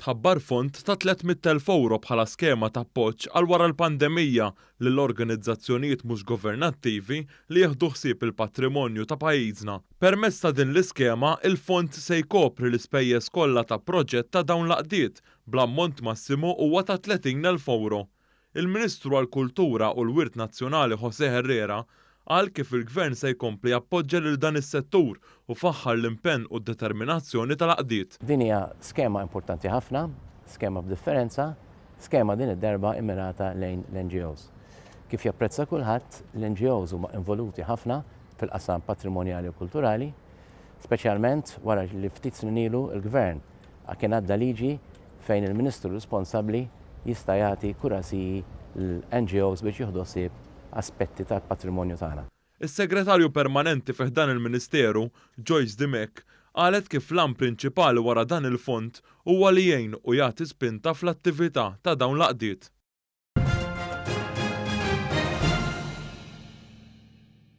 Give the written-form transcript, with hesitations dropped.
tħabbar fond ta' 300,000 euro bħala skema ta' appoġġ għal wara l-pandemija lill-organizzazzjonijiet mhux governattivi li jieħdu ħsieb il-patrimonju ta' pajjiżna. Permezz ta' din l-iskema, il-fond se jkopri l-ispejjeż kollha ta' proġett ta' dawn l-għaqdiet bl-ammont massimu huwa ta' 30,000 euro. Il-Ministru għall-Kultura u l-Wirt Nazzjonali José Herrera qal kif il-Gvern se jkompli jappoġġja lil dan is-settur u faħħar l-impenn u d-determinazzjoni tal-għaqdiet. Din hija skema importanti ħafna, skema b'differenza, skema din id-darba immirata lejn l-NGOs. Kif japprezza kulħadd, l-NGOs huma involuti ħafna fil-qasam patrimonjali u kulturali, speċjalment wara li ftit snin ilu l-Gvern kien għadda liġi fejn il-Ministru responsabbli jista' jagħti kurasiji l-NGOs biex jieħdu ħsieb aspetti tal-patrimonju tagħna. Is-Segretarju Permanenti fih dan il-Ministeru, Joyce Dimek, qalet kif l-għan prinċipali wara dan il-fond huwa li jgħin u jagħti spinta fl-attività ta' dawn l-għaqdiet.